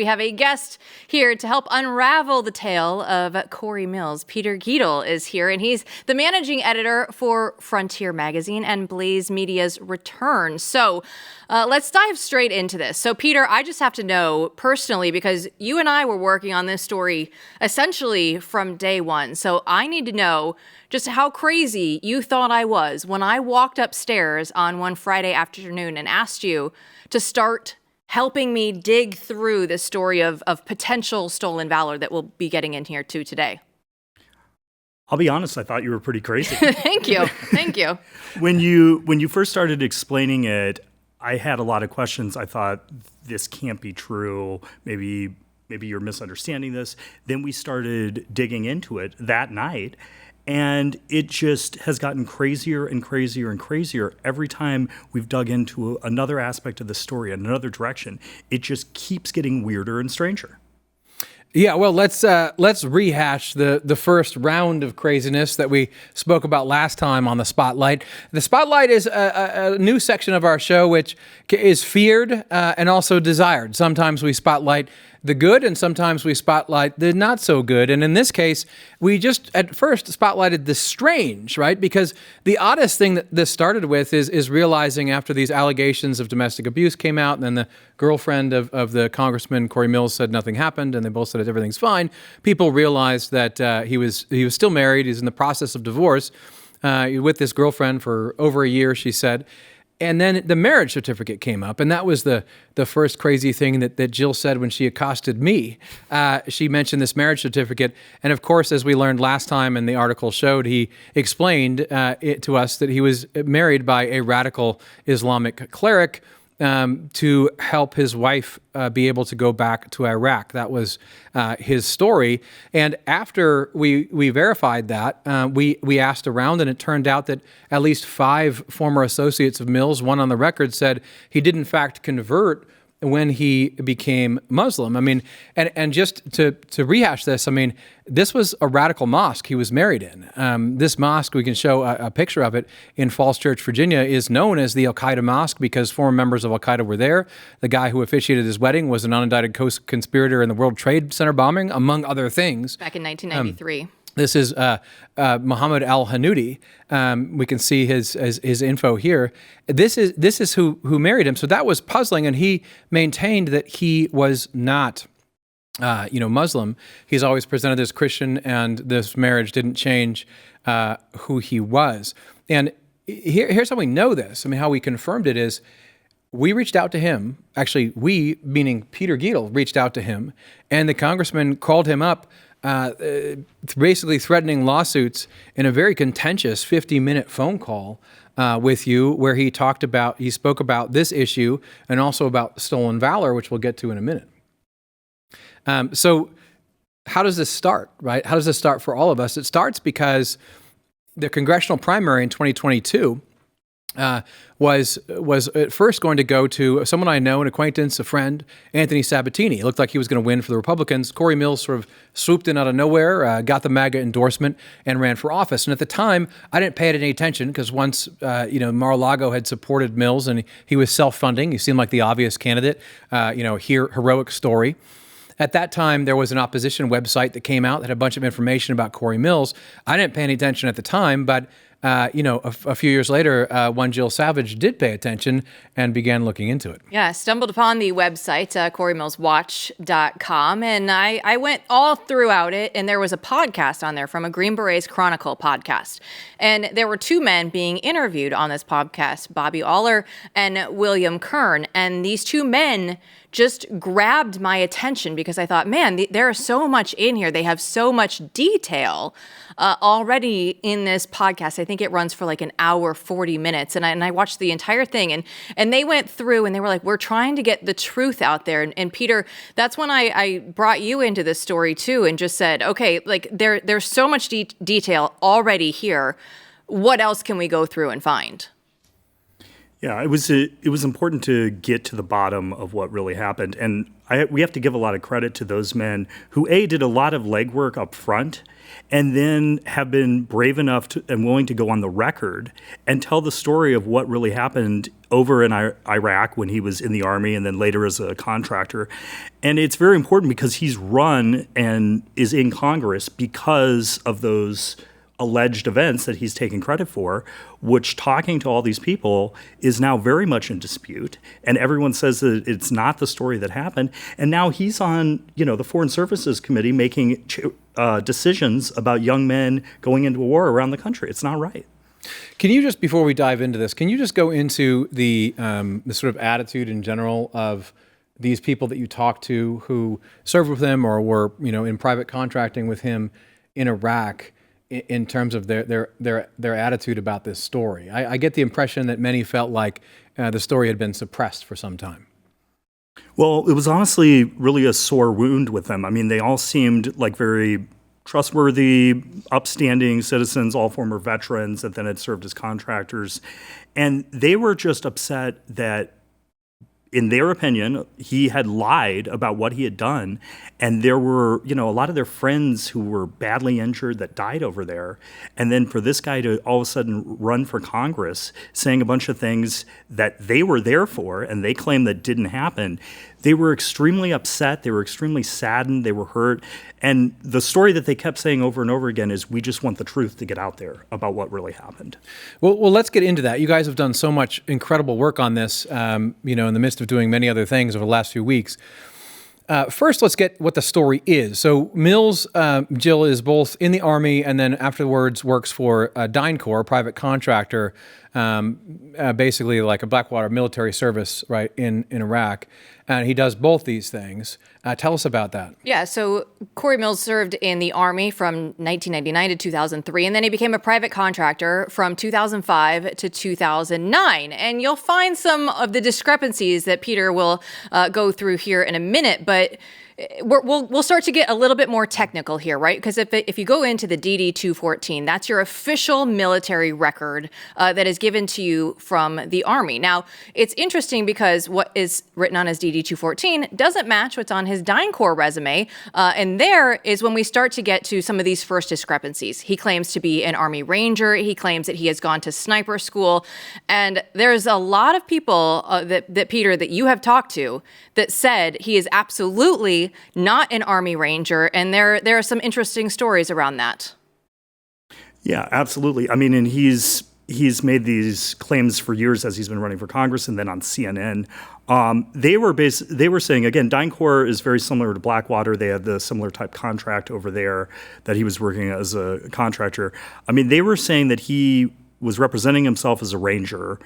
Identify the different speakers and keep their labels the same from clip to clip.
Speaker 1: We have a guest here to help unravel the tale of Cory Mills. Peter Gietl is here, and he's the managing editor for Frontier Magazine and Blaze Media's Return. So let's dive straight into this. So, Peter, I just have to know personally, because you and I were working on this story essentially from day one. So I need to know just how crazy you thought I was when I walked upstairs on one Friday afternoon and asked you to start helping me dig through the story of potential stolen valor that we'll be getting in here too today.
Speaker 2: I'll be honest, I thought you were pretty crazy.
Speaker 1: Thank you. Thank you.
Speaker 2: When you first started explaining it, I had a lot of questions. I thought, this can't be true. Maybe you're misunderstanding this. Then we started digging into it that night. And it just has gotten crazier and crazier and crazier every time we've dug into another aspect of the story, another direction. It just keeps getting weirder and stranger.
Speaker 3: Yeah, well, let's rehash the first round of craziness that we spoke about last time on the Spotlight. The Spotlight is a new section of our show which is feared and also desired. Sometimes we spotlight the good, and sometimes we spotlight the not so good. And in this case, we just at first spotlighted the strange, right? Because the oddest thing that this started with is realizing after these allegations of domestic abuse came out, and then the girlfriend of the Congressman Cory Mills said nothing happened, and they both said everything's fine. People realized that he was still married. He's in the process of divorce with this girlfriend for over a year, she said. And then the marriage certificate came up, and that was the first crazy thing that Jill said when she accosted me. She mentioned this marriage certificate, and of course, as we learned last time and the article showed, he explained it to us that he was married by a radical Islamic cleric to help his wife be able to go back to Iraq. That was his story. And after we verified that, we asked around, and it turned out that at least 5 former associates of Mills, one on the record, said he did in fact convert when he became Muslim. I mean, and just to rehash this, I mean, this was a radical mosque he was married in. This mosque, we can show a picture of it in Falls Church, Virginia, is known as the Al-Qaeda Mosque because former members of Al-Qaeda were there. The guy who officiated his wedding was an unindicted co-conspirator in the World Trade Center bombing, among other things.
Speaker 1: Back in 1993.
Speaker 3: This is Muhammad al-Hanoudi. We can see his info here. This is who married him. So that was puzzling, and he maintained that he was not, Muslim. He's always presented as Christian, and this marriage didn't change who he was. And here's how we know this. I mean, how we confirmed it is we reached out to him. Actually, we, meaning Peter Gietl, reached out to him, and the congressman called him up, basically threatening lawsuits in a very contentious 50-minute phone call with you, where he spoke about this issue and also about stolen valor, which we'll get to in a minute. So how does this start, right? How does this start for all of us? It starts because the congressional primary in 2022 was at first going to go to someone I know, an acquaintance, a friend, Anthony Sabatini. It looked like he was going to win for the Republicans. Cory Mills sort of swooped in out of nowhere, got the MAGA endorsement, and ran for office. And at the time, I didn't pay it any attention because once, Mar-a-Lago had supported Mills and he was self-funding. He seemed like the obvious candidate, heroic story. At that time, there was an opposition website that came out that had a bunch of information about Cory Mills. I didn't pay any attention at the time, but a few years later, one Jill Savage did pay attention and began looking into it.
Speaker 1: Yeah, I stumbled upon the website, CoryMillsWatch.com, and I went all throughout it, and there was a podcast on there from a Green Berets Chronicle podcast. And there were 2 men being interviewed on this podcast, Bobby Aller and William Kern. And these 2 men just grabbed my attention because I thought, man, there's so much in here. They have so much detail already in this podcast. I think it runs for like an hour, 40 minutes. And I watched the entire thing, and they went through and they were like, we're trying to get the truth out there. And Peter, that's when I brought you into this story too, and just said, okay, like there's so much detail already here. What else can we go through and find?
Speaker 2: Yeah, it was important to get to the bottom of what really happened, and we have to give a lot of credit to those men who did a lot of legwork up front, and then have been brave enough and willing to go on the record and tell the story of what really happened over in Iraq when he was in the Army and then later as a contractor. And it's very important because he's run and is in Congress because of those alleged events that he's taken credit for, which, talking to all these people, is now very much in dispute. And everyone says that it's not the story that happened. And now he's on, the Foreign Services Committee making decisions about young men going into a war around the country. It's not right.
Speaker 3: Can you just, before we dive into this, can you just go into the sort of attitude in general of these people that you talked to who served with him or were, in private contracting with him in Iraq, in terms of their attitude about this story? I get the impression that many felt like the story had been suppressed for some time.
Speaker 2: Well, it was honestly really a sore wound with them. I mean, they all seemed like very trustworthy, upstanding citizens, all former veterans that then had served as contractors. And they were just upset that, in their opinion, he had lied about what he had done. And there were, a lot of their friends who were badly injured that died over there. And then for this guy to all of a sudden run for Congress saying a bunch of things that they were there for and they claim that didn't happen, they were extremely upset. They were extremely saddened. They were hurt. And the story that they kept saying over and over again is, we just want the truth to get out there about what really happened.
Speaker 3: Well, let's get into that. You guys have done so much incredible work on this, in the midst of doing many other things over the last few weeks. First, let's get what the story is. So Mills, Gietl, is both in the Army and then afterwards works for DynCorp, a private contractor, basically like a Blackwater military service, right, in Iraq. And he does both these things. Tell us about that.
Speaker 1: Yeah, so Cory Mills served in the Army from 1999 to 2003, and then he became a private contractor from 2005 to 2009. And you'll find some of the discrepancies that Peter will go through here in a minute, but we'll start to get a little bit more technical here, right? Because if you go into the DD-214, that's your official military record that is given to you from the Army. Now, it's interesting because what is written on his DD-214 doesn't match what's on his DynCorp resume, and there is when we start to get to some of these first discrepancies. He claims to be an Army Ranger. He claims that he has gone to sniper school, and there's a lot of people that Peter, that you have talked to, that said he is absolutely not an Army Ranger, and there are some interesting stories around that.
Speaker 2: Yeah, absolutely. I mean, and he's made these claims for years as he's been running for Congress, and then on CNN. They were saying, again, DynCorp is very similar to Blackwater. They had the similar type contract over there that he was working as a contractor. I mean, they were saying that he was representing himself as a Ranger.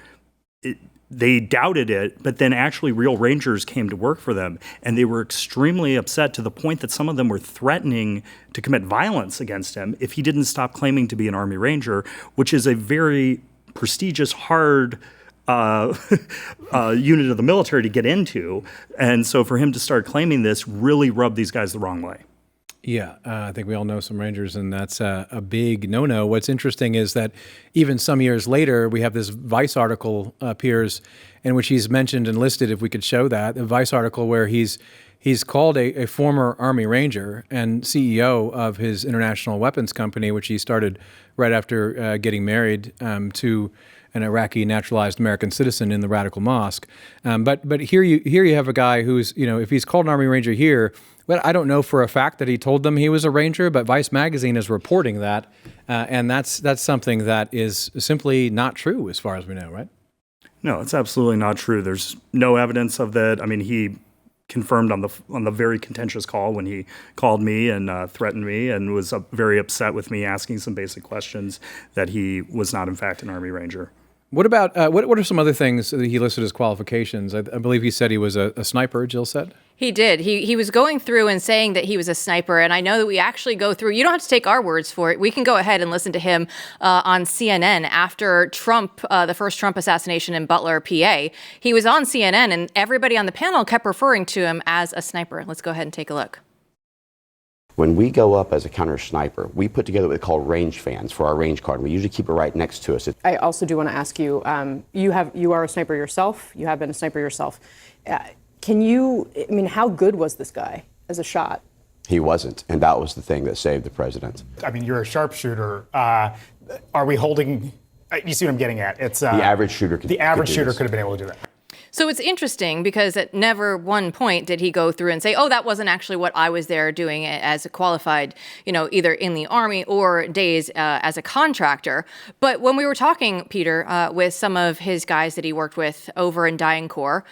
Speaker 2: They doubted it, but then actually real Rangers came to work for them, and they were extremely upset to the point that some of them were threatening to commit violence against him if he didn't stop claiming to be an Army Ranger, which is a very prestigious, hard unit of the military to get into. And so for him to start claiming this really rubbed these guys the wrong way.
Speaker 3: Yeah, I think we all know some Rangers, and that's a big no-no. What's interesting is that even some years later, we have this Vice article appears in which he's mentioned and listed, if we could show that, a Vice article where he's called a former Army Ranger and CEO of his international weapons company, which he started right after getting married to an Iraqi naturalized American citizen in the Radical Mosque. But here you have a guy who's, if he's called an Army Ranger here, but I don't know for a fact that he told them he was a Ranger, but Vice magazine is reporting that, and that's something that is simply not true as far as we know, right?
Speaker 2: No, it's absolutely not true. There's no evidence of that. I mean, he confirmed on the very contentious call when he called me and threatened me and was very upset with me asking some basic questions that he was not in fact an Army Ranger.
Speaker 3: What about what are some other things that he listed as qualifications? I believe he said he was a sniper, Gietl said.
Speaker 1: He did. He was going through and saying that he was a sniper, and I know that we actually go through. You don't have to take our words for it. We can go ahead and listen to him on CNN after Trump, the first Trump assassination in Butler, PA. He was on CNN, and everybody on the panel kept referring to him as a sniper. Let's go ahead and take a look.
Speaker 4: When we go up as a counter sniper, we put together what we call range fans for our range card. We usually keep it right next to us.
Speaker 5: I also do want to ask you, you are a sniper yourself. You have been a sniper yourself. How good was this guy as a shot?
Speaker 4: He wasn't, and that was the thing that saved the president.
Speaker 6: I mean, you're a sharpshooter. Are we holding? You see what I'm getting at? It's
Speaker 4: the average shooter.
Speaker 6: The average shooter could have been able to do that.
Speaker 1: So it's interesting because at never one point did he go through and say, oh, that wasn't actually what I was there doing as a qualified, either in the Army or days as a contractor. But when we were talking, Peter, with some of his guys that he worked with over in DynCorp,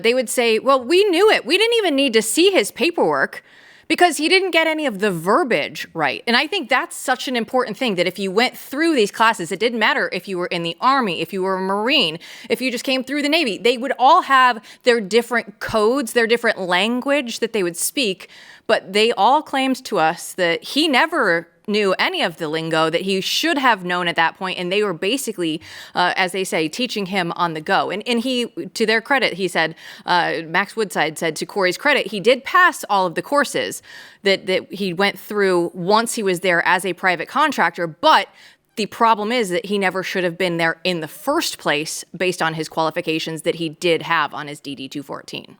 Speaker 1: they would say, well, we knew it. We didn't even need to see his paperwork, because he didn't get any of the verbiage right. And I think that's such an important thing, that if you went through these classes, it didn't matter if you were in the Army, if you were a Marine, if you just came through the Navy, they would all have their different codes, their different language that they would speak. But they all claimed to us that he never knew any of the lingo that he should have known at that point, and they were basically, as they say, teaching him on the go. And he, to their credit, he said, Max Woodside said, to Cory's credit, he did pass all of the courses that he went through once he was there as a private contractor, but the problem is that he never should have been there in the first place based on his qualifications that he did have on his DD-214.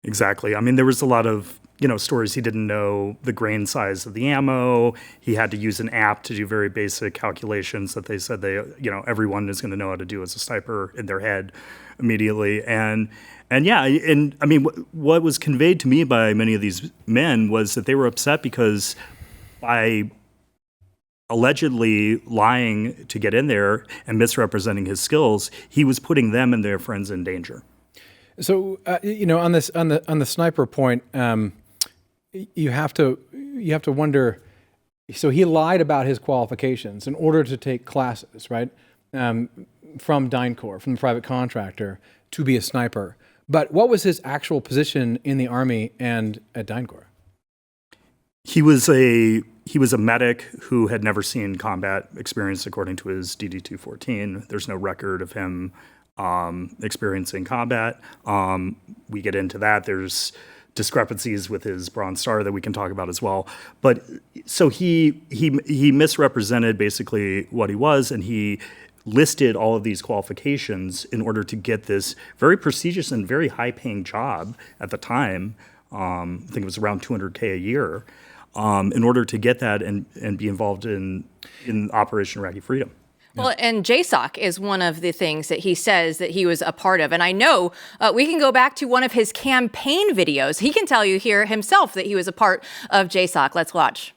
Speaker 2: Exactly. I mean, there was a lot of stories. He didn't know the grain size of the ammo. He had to use an app to do very basic calculations that they said everyone is going to know how to do as a sniper in their head immediately. And I mean, what was conveyed to me by many of these men was that they were upset because by allegedly lying to get in there and misrepresenting his skills, he was putting them and their friends in danger.
Speaker 3: So on the sniper point, you have to wonder. So he lied about his qualifications in order to take classes, right? From DynCorp, from the private contractor, to be a sniper. But what was his actual position in the Army and at DynCorp?
Speaker 2: He was a medic who had never seen combat experience, according to his DD-214. There's no record of him experiencing combat. We get into that. There's discrepancies with his Bronze Star that we can talk about as well. But so he misrepresented basically what he was, and he listed all of these qualifications in order to get this very prestigious and very high-paying job at the time. I think it was around $200K a year, in order to get that and be involved in Operation Iraqi Freedom.
Speaker 1: Well, and JSOC is one of the things that he says that he was a part of. And I know we can go back to one of his campaign videos. He can tell you here himself that he was a part of JSOC. Let's watch.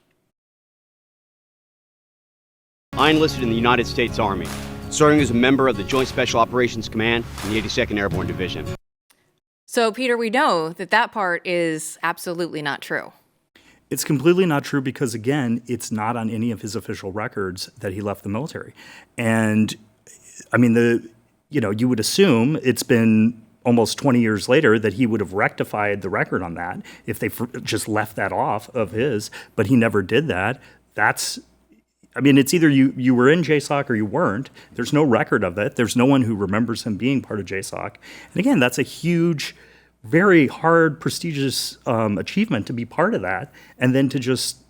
Speaker 7: I enlisted in the United States Army, serving as a member of the Joint Special Operations Command in the 82nd Airborne Division.
Speaker 1: So, Peter, we know that part is absolutely not true.
Speaker 2: It's completely not true because, again, it's not on any of his official records that he left the military. And, I mean, you would assume it's been almost 20 years later that he would have rectified the record on that if they just left that off of his, but he never did that. It's either you were in JSOC or you weren't. There's no record of it. There's no one who remembers him being part of JSOC. And again, that's a huge, very hard, prestigious achievement to be part of that, and then to just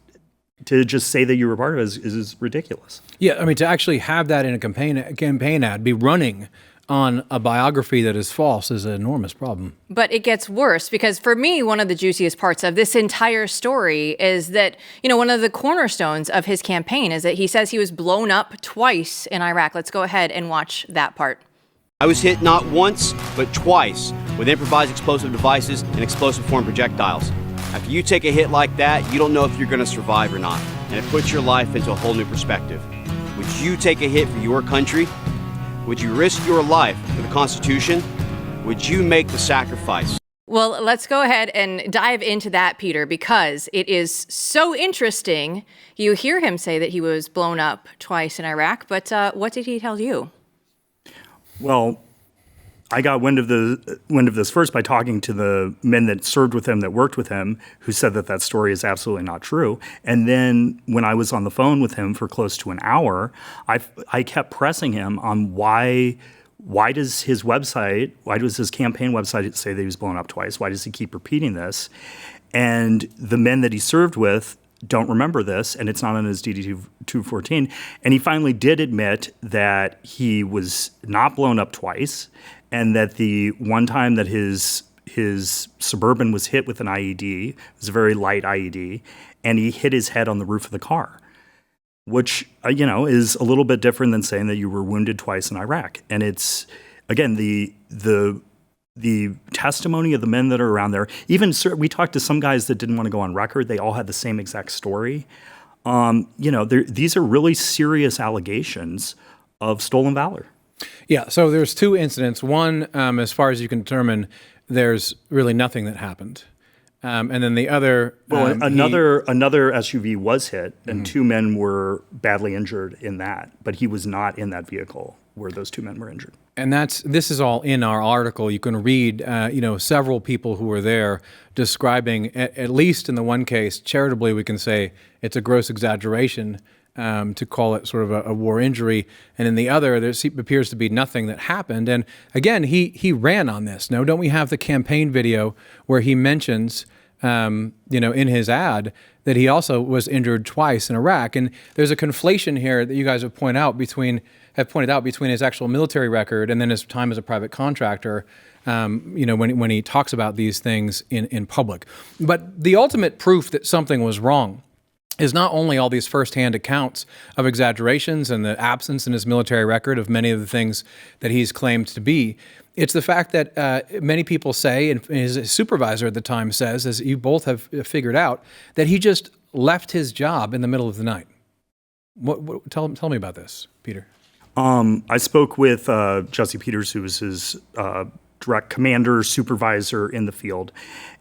Speaker 2: say that you were part of it is ridiculous.
Speaker 3: Yeah, I mean, to actually have that in a campaign ad, be running on a biography that is false is an enormous problem.
Speaker 1: But it gets worse because for me, one of the juiciest parts of this entire story is that, one of the cornerstones of his campaign is that he says he was blown up twice in Iraq. Let's go ahead and watch that part.
Speaker 7: I was hit not once, but twice with improvised explosive devices and explosive form projectiles. After you take a hit like that, you don't know if you're going to survive or not, and it puts your life into a whole new perspective. Would you take a hit for your country? Would you risk your life for the Constitution? Would you make the sacrifice?
Speaker 1: Well, let's go ahead and dive into that, Peter, because it is so interesting. You hear him say that he was blown up twice in Iraq, but what did he tell you?
Speaker 2: Well, I got wind of this first by talking to the men that served with him, that worked with him, who said that story is absolutely not true. And then when I was on the phone with him for close to an hour, I kept pressing him on why does his campaign website say that he was blown up twice? Why does he keep repeating this? And the men that he served with don't remember this, and it's not on his DD-214. And he finally did admit that he was not blown up twice, and that the one time that his Suburban was hit with an IED, it was a very light IED, and he hit his head on the roof of the car, which, is a little bit different than saying that you were wounded twice in Iraq. And it's, again, the testimony of the men that are around there. Even we talked to some guys that didn't want to go on record. They all had the same exact story. These are really serious allegations of stolen valor.
Speaker 3: Yeah, so there's two incidents. One, as far as you can determine, there's really nothing that happened. And then the other...
Speaker 2: another SUV was hit, and two men were badly injured in that, but he was not in that vehicle where those two men were injured.
Speaker 3: And this is all in our article. You can read, several people who were there describing, at least in the one case, charitably we can say it's a gross exaggeration to call it sort of a war injury. And in the other, there appears to be nothing that happened. And again, he ran on this. No, don't we have the campaign video where he mentions, in his ad that he also was injured twice in Iraq? And there's a conflation here that you guys have pointed out between his actual military record and then his time as a private contractor. When he talks about these things in public. But the ultimate proof that something was wrong is not only all these firsthand accounts of exaggerations and the absence in his military record of many of the things that he's claimed to be. It's the fact that many people say, and his supervisor at the time says, as you both have figured out, that he just left his job in the middle of the night. Tell me about this, Peter.
Speaker 2: I spoke with Jesse Peters, who was his direct commander, supervisor in the field.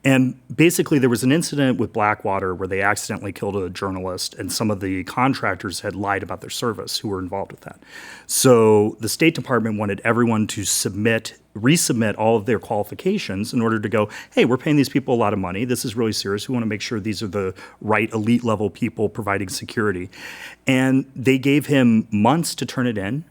Speaker 2: And basically there was an incident with Blackwater where they accidentally killed a journalist, and some of the contractors had lied about their service who were involved with that. So the State Department wanted everyone to resubmit all of their qualifications in order to go, hey, we're paying these people a lot of money. This is really serious. We want to make sure these are the right elite level people providing security. And they gave him months to turn it in.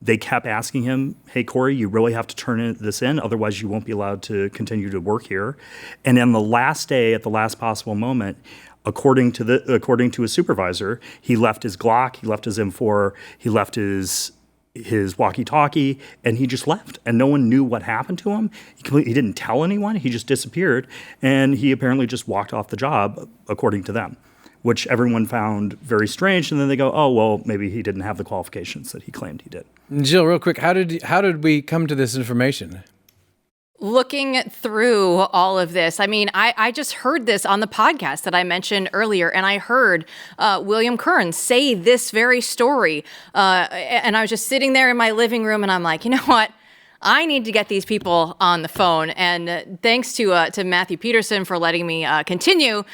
Speaker 2: They kept asking him, hey, Cory, you really have to turn this in, otherwise you won't be allowed to continue to work here. And then the last day, at the last possible moment, according to his supervisor, he left his Glock, he left his M4, he left his walkie-talkie, and he just left. And no one knew what happened to him. He didn't tell anyone. He just disappeared. And he apparently just walked off the job, according to them, which everyone found very strange. And then they go, oh, well, maybe he didn't have the qualifications that he claimed he did.
Speaker 3: Gietl, real quick, how did we come to this information?
Speaker 1: Looking through all of this, I mean, I just heard this on the podcast that I mentioned earlier, and I heard William Kern say this very story. And I was just sitting there in my living room, and I'm like, you know what? I need to get these people on the phone. And thanks to Matthew Peterson for letting me continue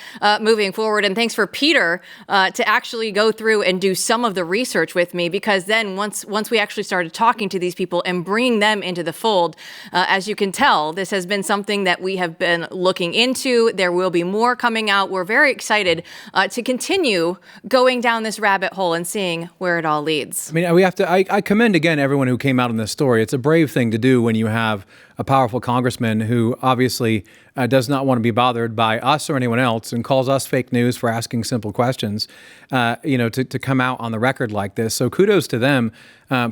Speaker 1: moving forward. And thanks for Peter to actually go through and do some of the research with me, because then once we actually started talking to these people and bringing them into the fold, as you can tell, this has been something that we have been looking into. There will be more coming out. We're very excited to continue going down this rabbit hole and seeing where it all leads.
Speaker 3: I mean, I commend again everyone who came out in this story. It's a brave thing to do when you have a powerful congressman who obviously does not want to be bothered by us or anyone else and calls us fake news for asking simple questions, to come out on the record like this. So kudos to them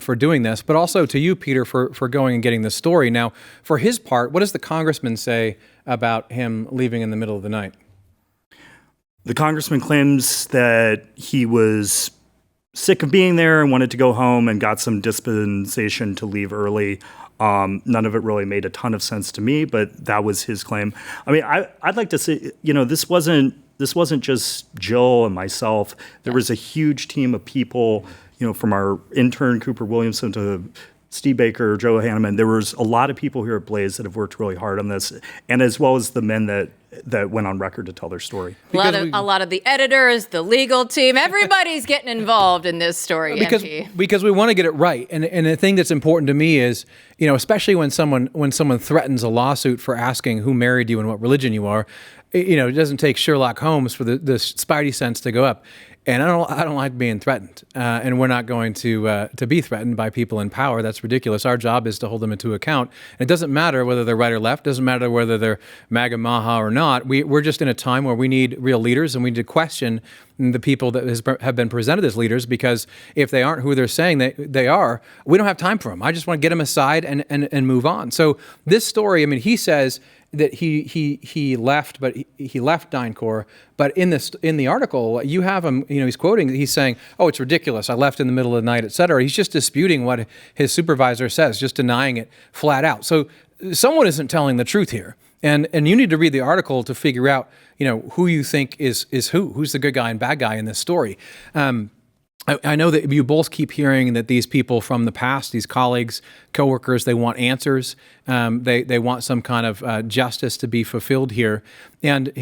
Speaker 3: for doing this, but also to you, Peter, for going and getting this story. Now, for his part, what does the congressman say about him leaving in the middle of the night?
Speaker 2: The congressman claims that he was sick of being there and wanted to go home and got some dispensation to leave early. None of it really made a ton of sense to me, but that was his claim. I mean, I'd like to say, this wasn't just Jill and myself. There was a huge team of people, from our intern Cooper Williamson to Steve Baker, Joe Hanneman. There was a lot of people here at Blaze that have worked really hard on this, and as well as the men that went on record to tell their story.
Speaker 1: A lot of the editors, the legal team, everybody's getting involved in this story.
Speaker 3: Because we want to get it right. And the thing that's important to me is, especially when someone threatens a lawsuit for asking who married you and what religion you are, it doesn't take Sherlock Holmes for the spidey sense to go up. And I don't like being threatened, and we're not going to be threatened by people in power. That's ridiculous. Our job is to hold them into account. And it doesn't matter whether they're right or left. Doesn't matter whether they're MAGA, Maha or not. We're just in a time where we need real leaders, and we need to question the people that have been presented as leaders, because if they aren't who they're saying they are, we don't have time for them. I just want to get them aside and move on. So this story, I mean, he says that he left, but he left DynCorp. But in the article, you have him, he's quoting, he's saying, "Oh, it's ridiculous. I left in the middle of the night, et cetera." He's just disputing what his supervisor says, just denying it flat out. So someone isn't telling the truth here. And you need to read the article to figure out, who you think is who's the good guy and bad guy in this story. I know that you both keep hearing that these people from the past, these colleagues, coworkers, they want answers. They want some kind of justice to be fulfilled here. And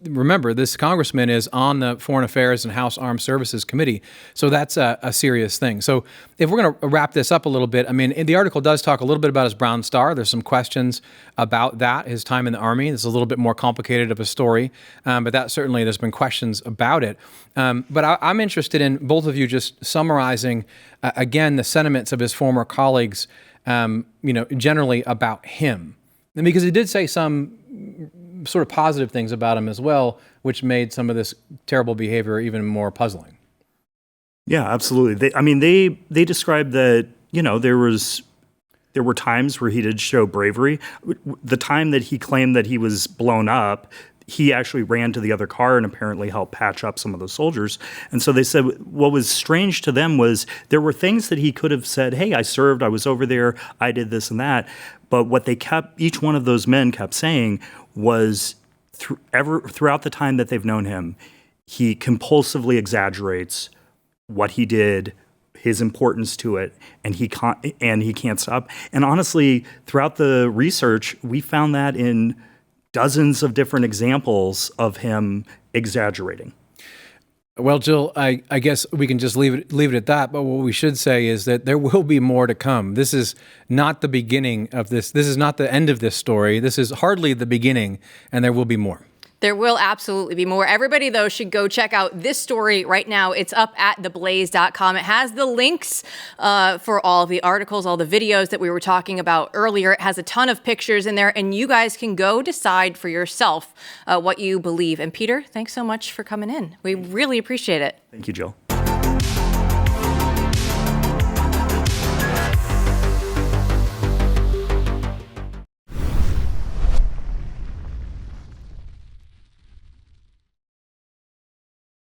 Speaker 3: remember, this congressman is on the Foreign Affairs and House Armed Services Committee. So that's a serious thing. So if we're going to wrap this up a little bit, I mean, the article does talk a little bit about his Brown Star. There's some questions about that, his time in the Army. It's a little bit more complicated of a story, but that certainly there's been questions about it. But I'm interested in both of you just summarizing, again, the sentiments of his former colleagues, generally about him. And because he did say some sort of positive things about him as well, which made some of this terrible behavior even more puzzling.
Speaker 2: Yeah, absolutely. They described that, there were times where he did show bravery. The time that he claimed that he was blown up, he actually ran to the other car and apparently helped patch up some of the soldiers. And so they said what was strange to them was there were things that he could have said, "Hey, I served, I was over there, I did this and that." But what each one of those men kept saying was throughout the time that they've known him, he compulsively exaggerates what he did, his importance to it, and he can't stop. And honestly, throughout the research, we found that in dozens of different examples of him exaggerating.
Speaker 3: Well, Jill, I guess we can just leave it at that. But what we should say is that there will be more to come. This is not the beginning of this. This is not the end of this story. This is hardly the beginning, and there will be more.
Speaker 1: There will absolutely be more. Everybody, though, should go check out this story right now. It's up at theblaze.com. It has the links for all the articles, all the videos that we were talking about earlier. It has a ton of pictures in there, and you guys can go decide for yourself what you believe. And Peter, thanks so much for coming in. We really appreciate it.
Speaker 2: Thank you, Jill.